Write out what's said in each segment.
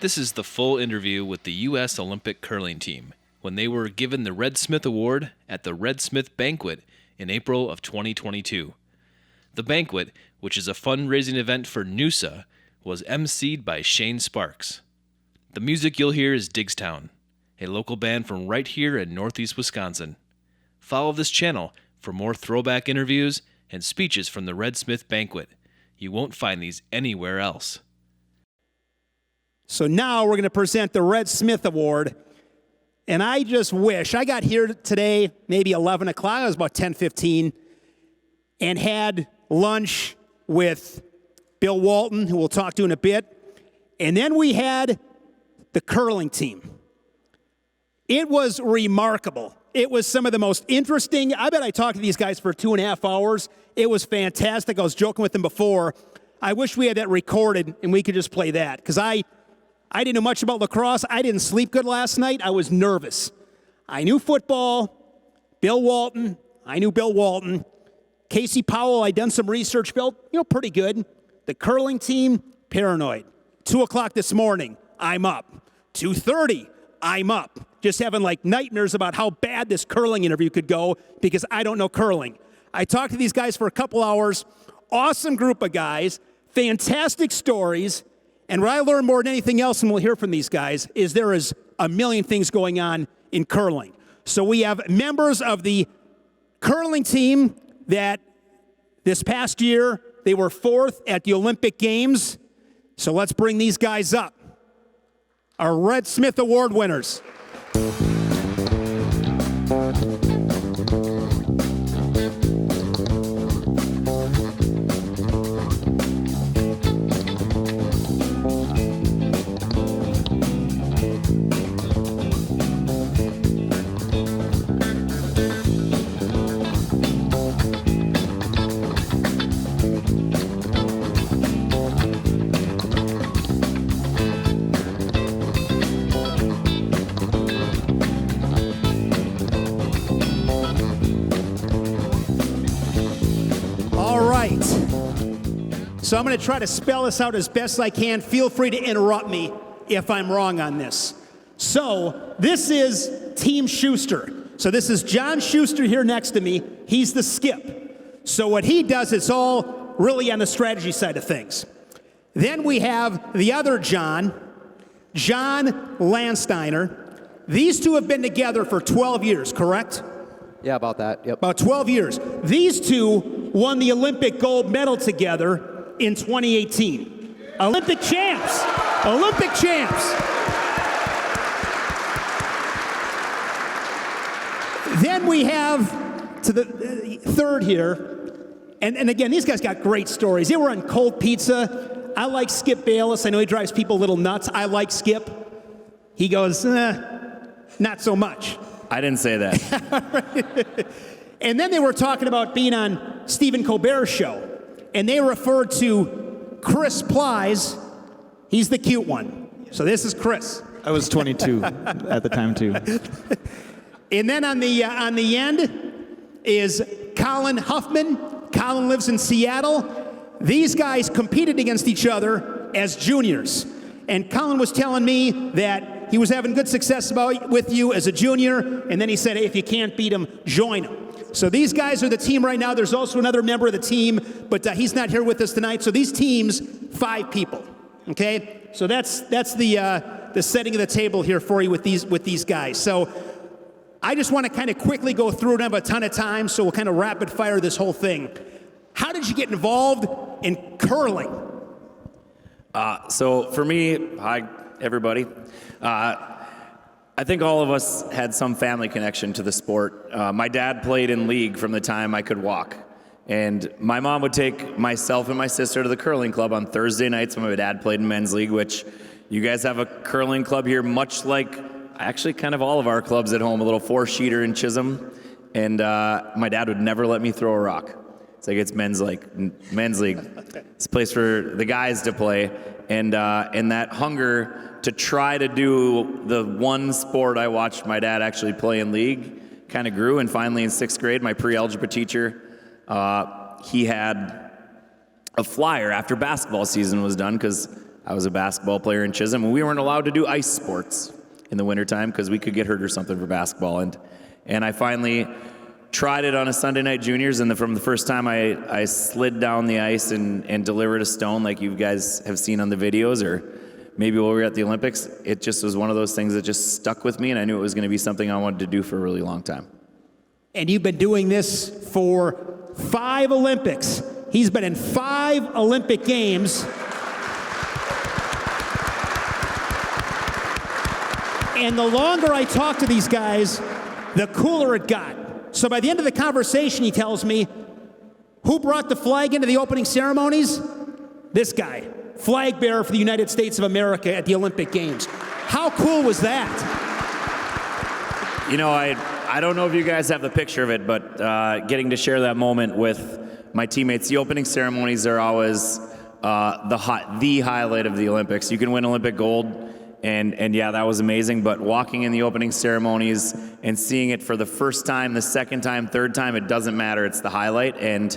This is the full interview with the U.S. Olympic curling team when they were given the Red Smith Award at the Red Smith Banquet in April of 2022. The Banquet, which is a fundraising event for Noosa, was emceed by Shane Sparks. The music you'll hear is Digstown, a local band from right here in northeast Wisconsin. Follow this channel for more throwback interviews and speeches from the Red Smith Banquet. You won't find these anywhere else. So now we're going to present the Red Smith Award. And I just wish, I got here today, maybe 11 o'clock, it was about 10:15, and had lunch with Bill Walton, who we'll talk to in a bit. And then we had the curling team. It was remarkable. It was some of the most interesting. I bet I talked to these guys for 2.5 hours. It was fantastic. I was joking with them before. I wish we had that recorded and we could just play that, because I didn't know much about lacrosse. I didn't sleep good last night. I was nervous. I knew football. Bill Walton. I knew Bill Walton. Casey Powell, I'd done some research. Bill, pretty good. The curling team, paranoid. 2 o'clock this morning, I'm up. 2:30, I'm up. Just having nightmares about how bad this curling interview could go because I don't know curling. I talked to these guys for a couple hours. Awesome group of guys. Fantastic stories. And what I learned more than anything else, and we'll hear from these guys, is there is a million things going on in curling. So we have members of the curling team that this past year, they were 4th at the Olympic Games. So let's bring these guys up. Our Red Smith Award winners. So I'm going to try to spell this out as best I can. Feel free to interrupt me if I'm wrong on this. So this is Team Schuster. So this is John Schuster here next to me. He's the skip. So what he does is all really on the strategy side of things. Then we have the other John Landsteiner. These two have been together for 12 years, correct? Yeah, about that, yep. About 12 years. These two won the Olympic gold medal together in 2018. Olympic champs. Olympic champs. Then we have to the third here. And again, these guys got great stories. They were on cold pizza. I like Skip Bayless. I know he drives people a little nuts. I like Skip. He goes, not so much. I didn't say that. And then they were talking about being on Stephen Colbert's show. And they referred to Chris Plies. He's the cute one. So this is Chris. I was 22 at the time, too. And then on the end is Colin Huffman. Colin lives in Seattle. These guys competed against each other as juniors. And Colin was telling me that he was having good success with you as a junior. And then he said, hey, if you can't beat him, join him. So these guys are the team right now. There's also another member of the team, but he's not here with us tonight. So these teams, 5 people, okay? So that's the setting of the table here for you with these guys. So I just want to kind of quickly go through it. I don't have a ton of time, so we'll kind of rapid fire this whole thing. How did you get involved in curling? So for me, hi, everybody. I think all of us had some family connection to the sport. My dad played in league from the time I could walk. And my mom would take myself and my sister to the curling club on Thursday nights when my dad played in men's league, which you guys have a curling club here, much like actually kind of all of our clubs at home, a little 4-sheeter in Chisholm. And my dad would never let me throw a rock. It's like it's men's league. It's a place for the guys to play. And that hunger to try to do the one sport I watched my dad actually play in league kind of grew. And finally in 6th grade, my pre-algebra teacher, he had a flyer after basketball season was done, because I was a basketball player in Chisholm, and we weren't allowed to do ice sports in the wintertime because we could get hurt or something for basketball. And I finally tried it on a Sunday night juniors, and from the first time I slid down the ice and delivered a stone like you guys have seen on the videos, or maybe while we were at the Olympics, it just was one of those things that just stuck with me, and I knew it was going to be something I wanted to do for a really long time. And you've been doing this for 5 Olympics. He's been in 5 Olympic Games. And the longer I talk to these guys, the cooler it got. So by the end of the conversation, he tells me, who brought the flag into the opening ceremonies? This guy, flag bearer for the United States of America at the Olympic Games. How cool was that? You know, I don't know if you guys have the picture of it, but getting to share that moment with my teammates, the opening ceremonies are always the highlight of the Olympics. You can win Olympic gold, and yeah, that was amazing, but walking in the opening ceremonies and seeing it for the first time, the second time, third time, it doesn't matter, it's the highlight. And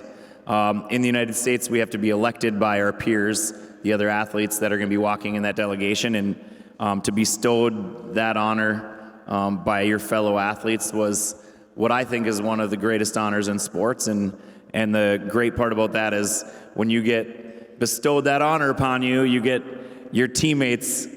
in the United States, we have to be elected by our peers, the other athletes that are going to be walking in that delegation, and to be bestowed that honor by your fellow athletes was what I think is one of the greatest honors in sports. And the great part about that is when you get bestowed that honor upon you, you get your teammates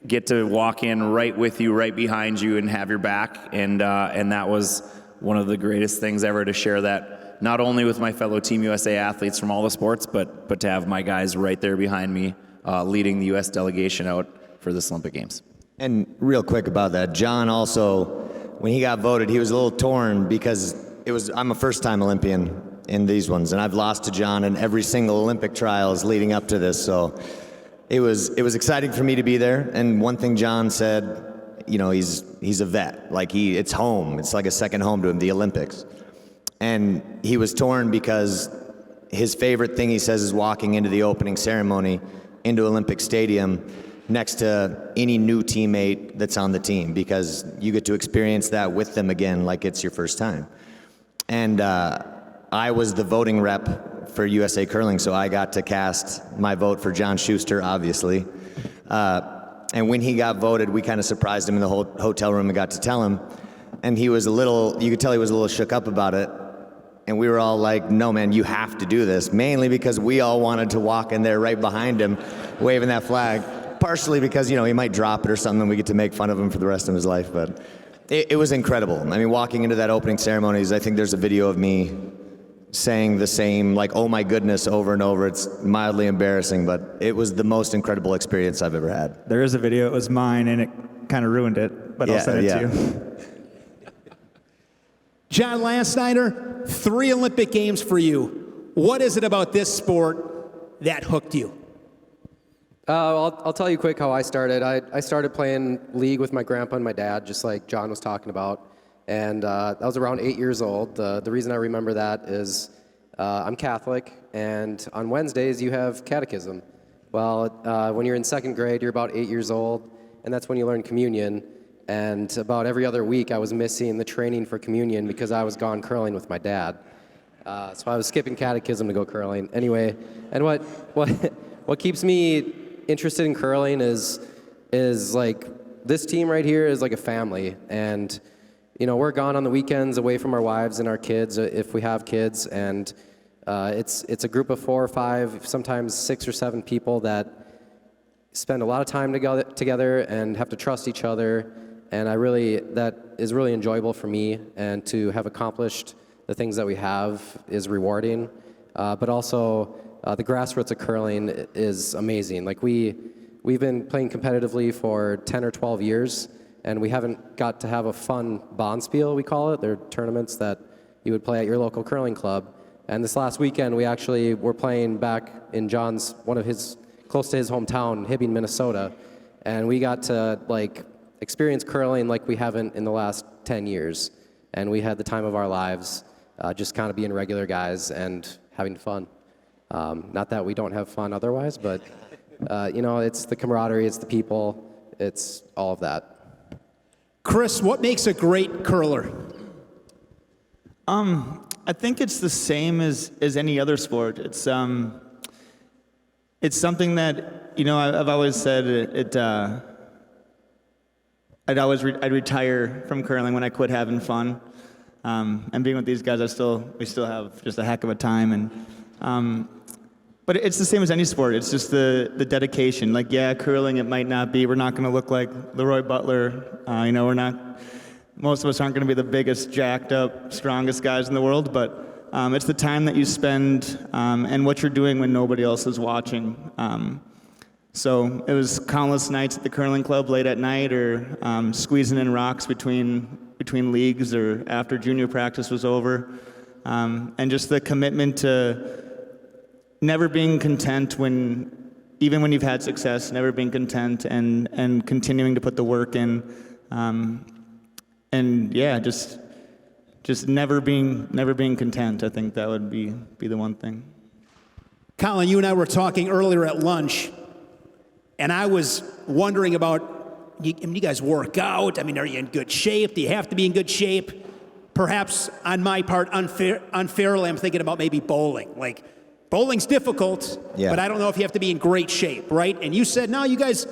get to walk in right with you, right behind you, and have your back. And that was one of the greatest things ever, to share that not only with my fellow Team USA athletes from all the sports, but to have my guys right there behind me leading the U.S. delegation out for this Olympic Games. And real quick about that, John also, when he got voted, he was a little torn because I'm a first-time Olympian in these ones, and I've lost to John in every single Olympic trials leading up to this, so it was exciting for me to be there. And one thing John said, you know, he's a vet, like it's home, it's like a second home to him, the Olympics. And he was torn because his favorite thing, he says, is walking into the opening ceremony into Olympic Stadium next to any new teammate that's on the team, because you get to experience that with them again like it's your first time. And I was the voting rep for USA Curling, so I got to cast my vote for John Schuster, obviously. And when he got voted, we kind of surprised him in the whole hotel room and got to tell him. And he was you could tell he was a little shook up about it. And we were all like, no, man, you have to do this. Mainly because we all wanted to walk in there right behind him, waving that flag. Partially because, you know, he might drop it or something, and we get to make fun of him for the rest of his life. But it was incredible. I mean, walking into that opening ceremonies, I think there's a video of me saying the same, like, oh my goodness, over and over. It's mildly embarrassing, but it was the most incredible experience I've ever had. There is a video. It was mine, and it kind of ruined it, but I'll send it to you. John Lansnyder, 3 Olympic Games for you. What is it about this sport that hooked you? I'll tell you quick how I started. I started playing league with my grandpa and my dad, just like John was talking about. And I was around 8 years old. The reason I remember that is I'm Catholic, and on Wednesdays you have catechism. Well, when you're in 2nd grade, you're about 8 years old, and that's when you learn communion. And about every other week I was missing the training for communion because I was gone curling with my dad. So I was skipping catechism to go curling. Anyway, and what keeps me interested in curling is like this team right here is like a family, and you know, we're gone on the weekends away from our wives and our kids if we have kids, and it's a group of 4 or 5, sometimes 6 or 7 people that spend a lot of time together and have to trust each other, and that is really enjoyable for me, and to have accomplished the things that we have is rewarding, but also the grassroots of curling is amazing. Like we've been playing competitively for 10 or 12 years, and we haven't got to have a fun Bonspiel, we call it. They're tournaments that you would play at your local curling club. And this last weekend, we actually were playing back in John's, close to his hometown, Hibbing, Minnesota. And we got to experience curling like we haven't in the last 10 years. And we had the time of our lives, just kind of being regular guys and having fun. Not that we don't have fun otherwise, but you know, it's the camaraderie, it's the people, it's all of that. Chris, what makes a great curler? I think it's the same as any other sport. It's it's something that, I've always said I'd retire from curling when I quit having fun. And being with these guys, we still have just a heck of a time. And but it's the same as any sport. It's just the dedication. Like, yeah, curling, it might not be. We're not going to look like Leroy Butler. We're not. Most of us aren't going to be the biggest, jacked up, strongest guys in the world. But it's the time that you spend and what you're doing when nobody else is watching. So it was countless nights at the curling club late at night, or squeezing in rocks between leagues, or after junior practice was over, and just the commitment to never being content even when you've had success, never being content, and continuing to put the work in, and yeah, just never being content. I think that would be the one thing. Colin, you and I were talking earlier at lunch, and I was wondering about, you guys work out. I mean, are you in good shape? Do you have to be in good shape? Perhaps on my part, unfairly, I'm thinking about maybe bowling. Like, bowling's difficult, but I don't know if you have to be in great shape, right? And you said, no, you guys,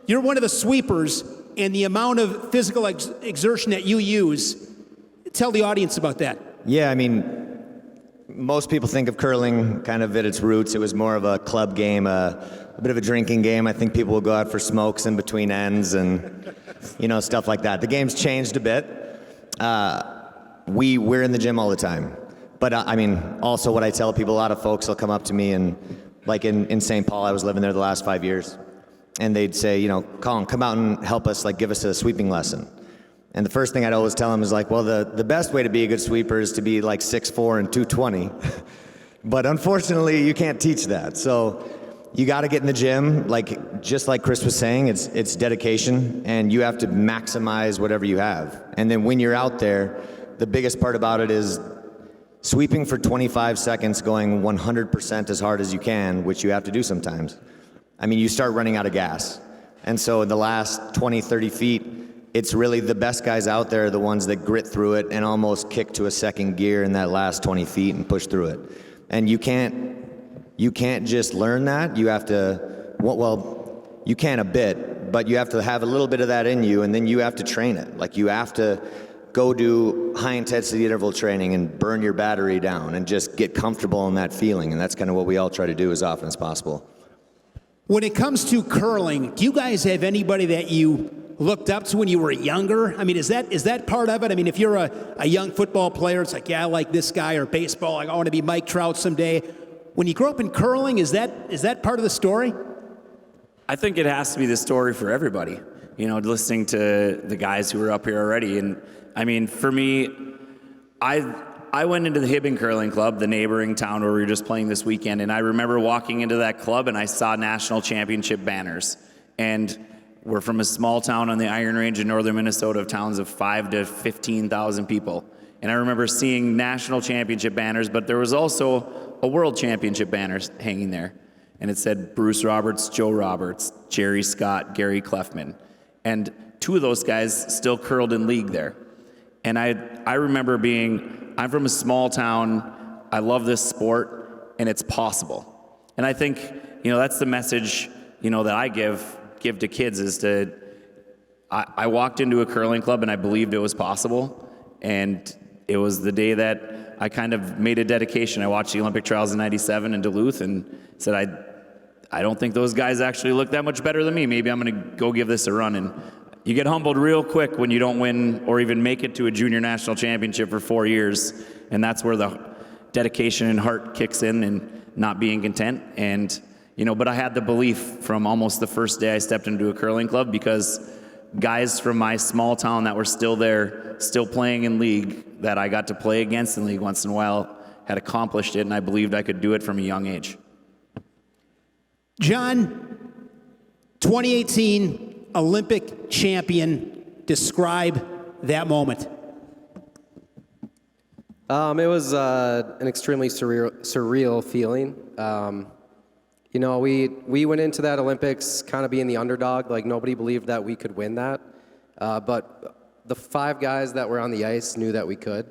you're one of the sweepers, and the amount of physical exertion that you use, tell the audience about that. Yeah, I mean, most people think of curling kind of at its roots. It was more of a club game, a bit of a drinking game. I think people will go out for smokes in between ends and, stuff like that. The game's changed a bit. We're in the gym all the time. But I mean, also what I tell people, a lot of folks will come up to me, and like in St. Paul, I was living there the last 5 years, and they'd say, Colin, come out and help us, give us a sweeping lesson. And the first thing I'd always tell them is well, the best way to be a good sweeper is to be 6'4" and 220. But unfortunately, you can't teach that. So you got to get in the gym, just like Chris was saying, it's dedication, and you have to maximize whatever you have. And then when you're out there, the biggest part about it is sweeping for 25 seconds, going 100% as hard as you can, which you have to do sometimes. I mean, you start running out of gas. And so in the last 20, 30 feet, it's really the best guys out there, the ones that grit through it and almost kick to a second gear in that last 20 feet and push through it. And you can't just learn that. You have to, you can a bit, but you have to have a little bit of that in you, and then you have to train it. You have to go do high-intensity interval training and burn your battery down and just get comfortable in that feeling. And that's kind of what we all try to do as often as possible. When it comes to curling, do you guys have anybody that you looked up to when you were younger? I mean, is that part of it? I mean, if you're a young football player, it's I like this guy, or baseball, I want to be Mike Trout someday. When you grow up in curling, is that part of the story? I think it has to be the story for everybody. Listening to the guys who were up here already. And I mean, for me, I went into the Hibbing Curling Club, the neighboring town where we were just playing this weekend, and I remember walking into that club and I saw national championship banners. And we're from a small town on the Iron Range in northern Minnesota of towns of 5,000 to 15,000 people. And I remember seeing national championship banners, but there was also a world championship banner hanging there. And it said Bruce Roberts, Joe Roberts, Jerry Scott, Gary Clefman. And two of those guys still curled in league there. And I remember I'm from a small town, I love this sport, and it's possible. And I think, that's the message, that I give to kids is I walked into a curling club and I believed it was possible. And it was the day that I kind of made a dedication. I watched the Olympic trials in '97 in Duluth and said, I don't think those guys actually look that much better than me. Maybe I'm going to go give this a run. And you get humbled real quick when you don't win or even make it to a junior national championship for 4 years. And that's where the dedication and heart kicks in and not being content. And, but I had the belief from almost the first day I stepped into a curling club, because guys from my small town that were still there, still playing in league, that I got to play against in league once in a while, had accomplished it, and I believed I could do it from a young age. John, 2018 Olympic champion, describe that moment. It was an extremely surreal feeling. We went into that Olympics kind of being the underdog, nobody believed that we could win that. But the 5 guys that were on the ice knew that we could.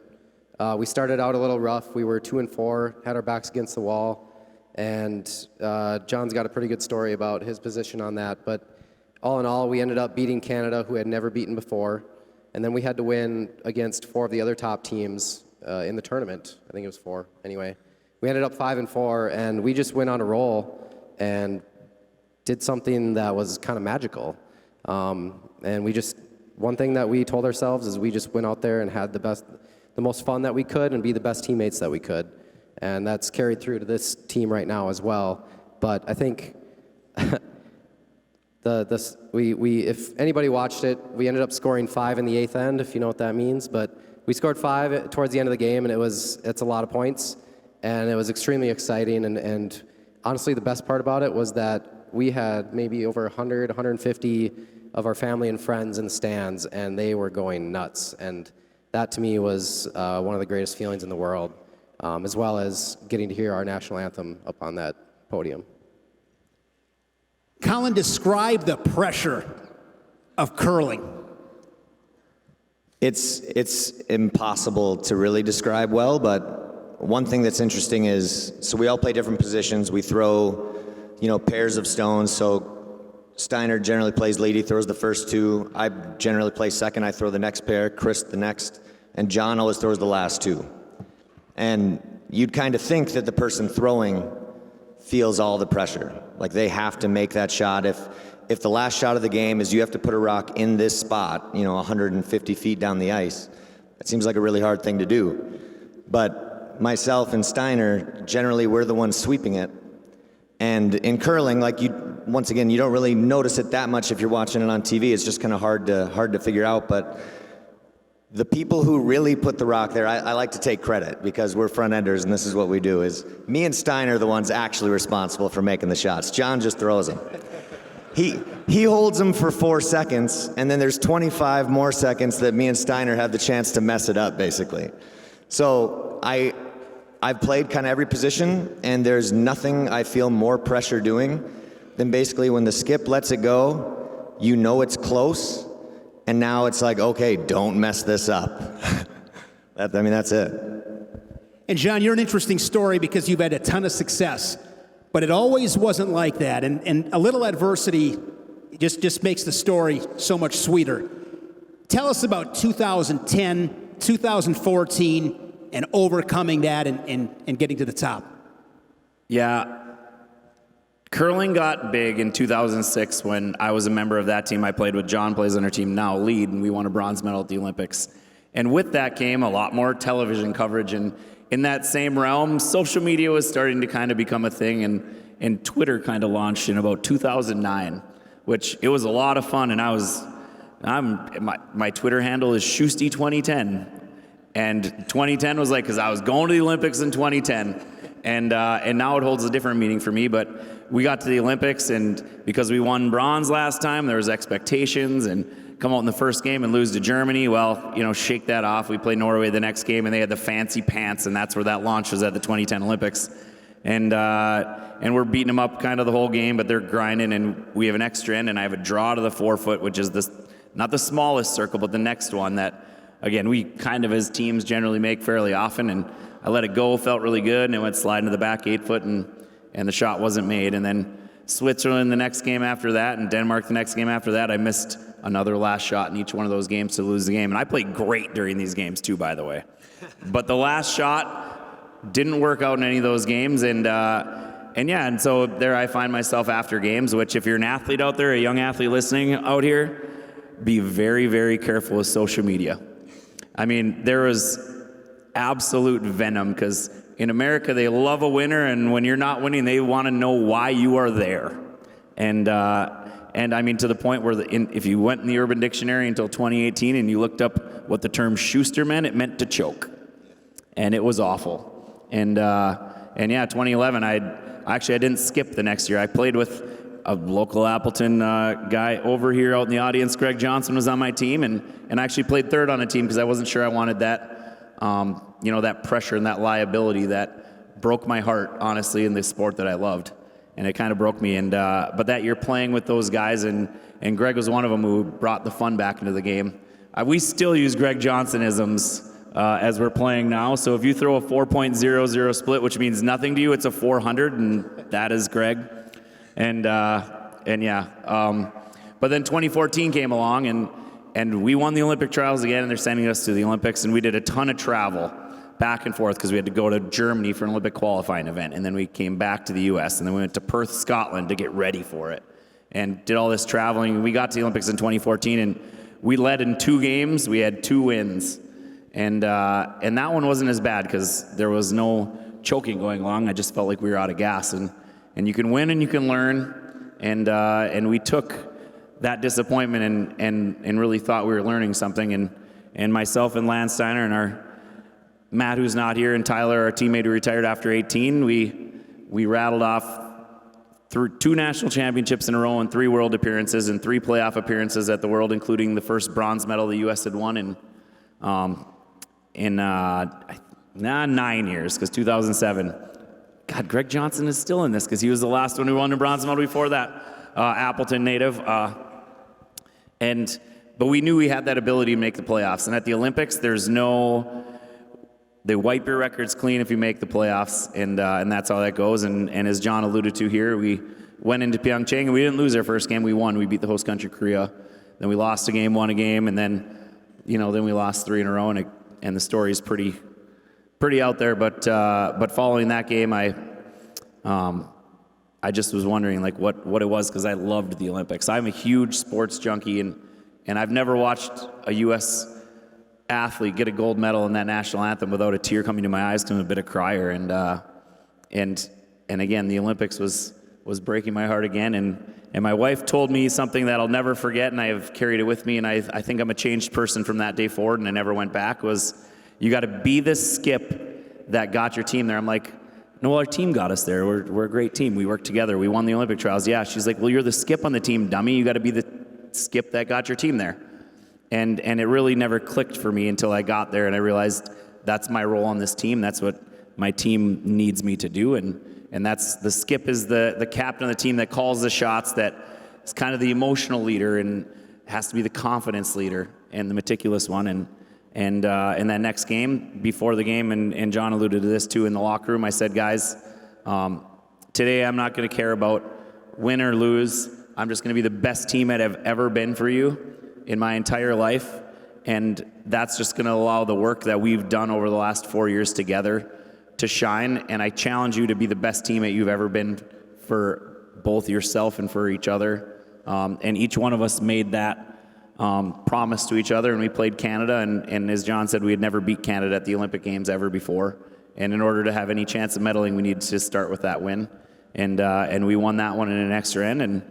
We started out a little rough. We were 2-4, had our backs against the wall. And John's got a pretty good story about his position on that. But all in all, we ended up beating Canada, who had never beaten before. And then we had to win against 4 of the other top teams in the tournament. I think it was 4 anyway. We ended up 5-4, and we just went on a roll and did something that was kind of magical. And one thing that we told ourselves is we just went out there and had the most fun that we could and be the best teammates that we could. And that's carried through to this team right now as well. But I think if anybody watched it, we ended up scoring 5 in the 8th end, if you know what that means. But we scored 5 towards the end of the game, and it's a lot of points. And it was extremely exciting. And honestly, the best part about it was that we had maybe over 100, 150 of our family and friends in the stands, and they were going nuts. And that, to me, was one of the greatest feelings in the world, as well as getting to hear our national anthem up on that podium. Colin, describe the pressure of curling. It's impossible to really describe well, but one thing that's interesting is, so we all play different positions. We throw, pairs of stones. So Steiner generally plays lead. He throws the first 2. I generally play second. I throw the next pair. Chris the next. And John always throws the last 2. And you'd kind of think that the person throwing feels all the pressure. Like they have to make that shot. If the last shot of the game is you have to put a rock in this spot, 150 feet down the ice, it seems like a really hard thing to do. But myself and Steiner, generally we're the ones sweeping it. And in curling, once again, you don't really notice it that much if you're watching it on TV. It's just kind of hard to figure out. But the people who really put the rock there, I like to take credit because we're front enders, and this is what we do, is me and Steiner are the ones actually responsible for making the shots. John just throws them. He holds them for 4 seconds, and then there's 25 more seconds that me and Steiner have the chance to mess it up, basically. So I've played kind of every position, and there's nothing I feel more pressure doing than basically when the skip lets it go, it's close, and now it's like, okay, don't mess this up. That's it. And John, you're an interesting story because you've had a ton of success, but it always wasn't like that. And a little adversity just makes the story so much sweeter. Tell us about 2010, 2014, and overcoming that and getting to the top. Yeah. Curling got big in 2006 when I was a member of that team. I played with John, plays on our team now, lead, and we won a bronze medal at the Olympics. And with that came a lot more television coverage. And in that same realm, social media was starting to kind of become a thing, and Twitter kind of launched in about 2009, which it was a lot of fun. And my Twitter handle is Shusty2010. And 2010 was because I was going to the Olympics in 2010. And now it holds a different meaning for me, but we got to the Olympics, and because we won bronze last time, there was expectations, and come out in the first game and lose to Germany, shake that off. We played Norway the next game, and they had the fancy pants, and that's where that launch was at the 2010 Olympics. And we're beating them up kind of the whole game, but they're grinding, and we have an extra end, and I have a draw to the 4-foot, which is not the smallest circle, but the next one that, again, we kind of as teams generally make fairly often, and I let it go, felt really good, and it went sliding to the back 8-foot, and the shot wasn't made. And then Switzerland the next game after that, and Denmark the next game after that, I missed another last shot in each one of those games to lose the game. And I played great during these games too, by the way. But the last shot didn't work out in any of those games, and so there I find myself after games, which if you're an athlete out there, a young athlete listening out here, be very, very careful with social media. I mean, there was absolute venom because in America they love a winner, and when you're not winning, they want to know why you are there. And I mean, to the point where if you went in the Urban Dictionary until 2018 and you looked up what the term Schuster meant, it meant to choke, and it was awful. And 2011, I didn't skip the next year. I played with a local Appleton guy over here out in the audience. Greg Johnson was on my team, and I actually played third on a team because I wasn't sure I wanted that, that pressure and that liability that broke my heart, honestly, in this sport that I loved. And it kind of broke me. But that year playing with those guys, and Greg was one of them who brought the fun back into the game. We still use Greg Johnson-isms as we're playing now. So if you throw a 4.00 split, which means nothing to you, it's a 400, and that is Greg. And yeah. But then 2014 came along, and we won the Olympic trials again, and they're sending us to the Olympics, and we did a ton of travel back and forth because we had to go to Germany for an Olympic qualifying event, and then we came back to the U.S., and then we went to Perth, Scotland to get ready for it, and did all this traveling. We got to the Olympics in 2014, and we led in 2 games. We had 2 wins. And that one wasn't as bad because there was no choking going along. I just felt like we were out of gas. And you can win and you can learn. And we took that disappointment and really thought we were learning something. And myself and Lance Steiner and our Matt, who's not here, and Tyler, our teammate who retired after 18, we rattled off through 2 national championships in a row and 3 world appearances and 3 playoff appearances at the World, including the first bronze medal the U.S. had won in 9 years, because 2007. God, Greg Johnson is still in this because he was the last one who won the bronze medal before that, Appleton native. But we knew we had that ability to make the playoffs. And at the Olympics, they wipe your records clean if you make the playoffs, and that's how that goes. And as John alluded to here, we went into Pyeongchang, and we didn't lose our first game. We won. We beat the host country, Korea. Then we lost a game, won a game, and then we lost 3 in a row, and the story is pretty out there. But following that game, I just was wondering like what it was, because I loved the Olympics. I'm a huge sports junkie, and I've never watched a U.S. athlete get a gold medal in that national anthem without a tear coming to my eyes, because I'm a bit of a crier. And again, the Olympics was breaking my heart again. And my wife told me something that I'll never forget, and I have carried it with me, and I think I'm a changed person from that day forward, and I never went back, was you got to be the skip that got your team there. I'm like, no, our team got us there. We're a great team. We worked together. We won the Olympic trials. Yeah, she's like, well, you're the skip on the team, dummy. You got to be the skip that got your team there. And it really never clicked for me until I got there, and I realized that's my role on this team. That's what my team needs me to do, and that's the skip is the captain of the team that calls the shots, that is kind of the emotional leader and has to be the confidence leader and the meticulous one. And in that next game, before the game, and John alluded to this too in the locker room, I said, guys, today I'm not going to care about win or lose. I'm just going to be the best team I've ever been for you in my entire life, and that's just going to allow the work that we've done over the last 4 years together to shine. And I challenge you to be the best teammate you've ever been for both yourself and for each other. And each one of us made that promise to each other, and we played Canada, and as John said, we had never beat Canada at the Olympic Games ever before. And in order to have any chance of medaling, we needed to start with that win. And we won that one in an extra end,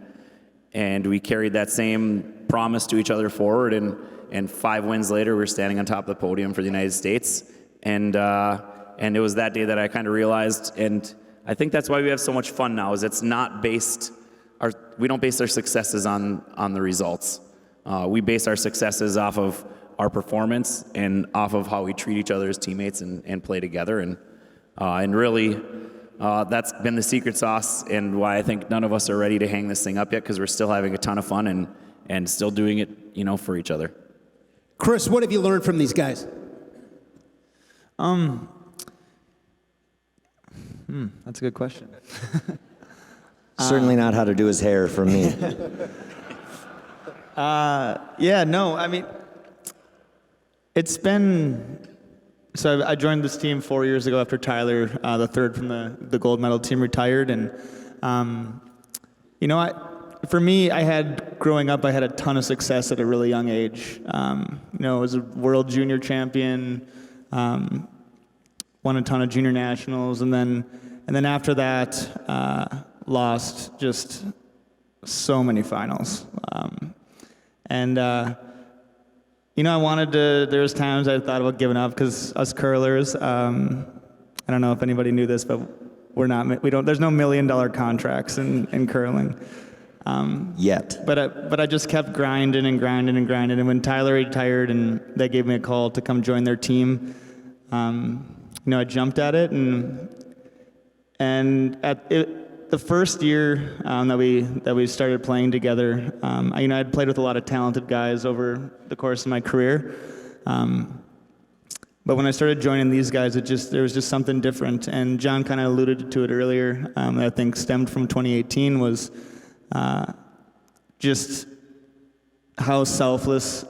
and we carried that same promise to each other forward, and 5 wins later, we're standing on top of the podium for the United States. And it was that day that I kind of realized, and I think that's why we have so much fun now, is it's not we don't base our successes on the results. We base our successes off of our performance and off of how we treat each other as teammates and play together. And really, that's been the secret sauce, and why I think none of us are ready to hang this thing up yet, because we're still having a ton of fun and still doing it, for each other. Chris, what have you learned from these guys? That's a good question. Certainly not how to do his hair from me. It's been, so I joined this team 4 years ago after Tyler, the third from the gold medal team, retired. And, for me, growing up, I had a ton of success at a really young age. I was a world junior champion, won a ton of junior nationals, and then after that, lost just so many finals. I wanted to, there was times I thought about giving up, because us curlers, I don't know if anybody knew this, but there's no $1 million contracts in curling. Yet. But I just kept grinding and grinding and grinding. And when Tyler retired and they gave me a call to come join their team, I jumped at it. And at the first year that we started playing together, I'd played with a lot of talented guys over the course of my career. But when I started joining these guys, there was just something different. And John kind of alluded to it earlier. That I think stemmed from 2018 was just how selfless,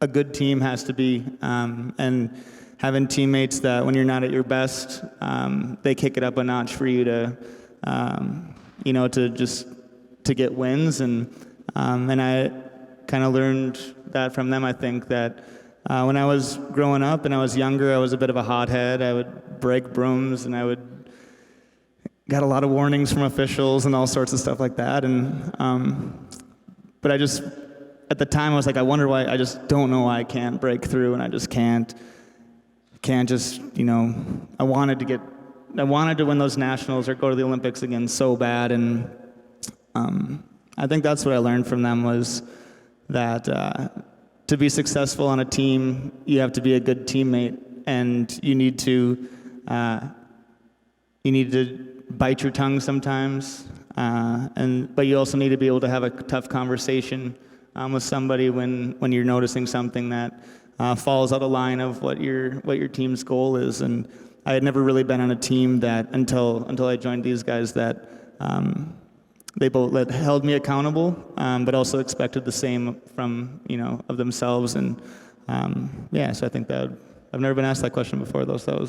a good team has to be, and having teammates that when you're not at your best, they kick it up a notch for you to get wins, and I kind of learned that from them. I think that when I was growing up and I was younger, I was a bit of a hothead. I would break brooms, and I got a lot of warnings from officials and all sorts of stuff like that. And but at the time I was like, I wonder why. I just don't know why I can't break through, and I just can't just, I wanted to win those nationals or go to the Olympics again so bad. And I think that's what I learned from them, was that to be successful on a team, you have to be a good teammate, and you need to bite your tongue sometimes, but you also need to be able to have a tough conversation with somebody when you're noticing something that falls out of line of what your team's goal is. And I had never really been on a team that until I joined these guys that they both held me accountable, but also expected the same from of themselves. And so I think that I've never been asked that question before, though. So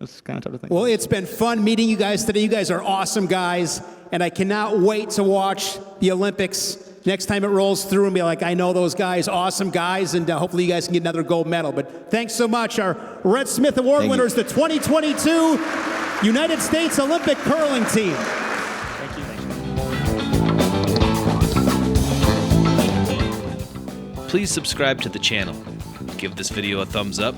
it's kind of tough to think. Well, it's been fun meeting you guys today. You guys are awesome guys, and I cannot wait to watch the Olympics next time it rolls through and be like, I know those guys, awesome guys, and hopefully you guys can get another gold medal. But thanks so much. Our Red Smith Award winners, the 2022 United States Olympic Curling Team. Please subscribe to the channel, give this video a thumbs up,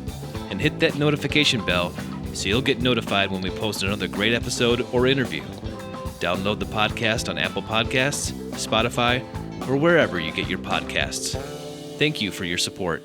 and hit that notification bell so you'll get notified when we post another great episode or interview. Download the podcast on Apple Podcasts, Spotify, or wherever you get your podcasts. Thank you for your support.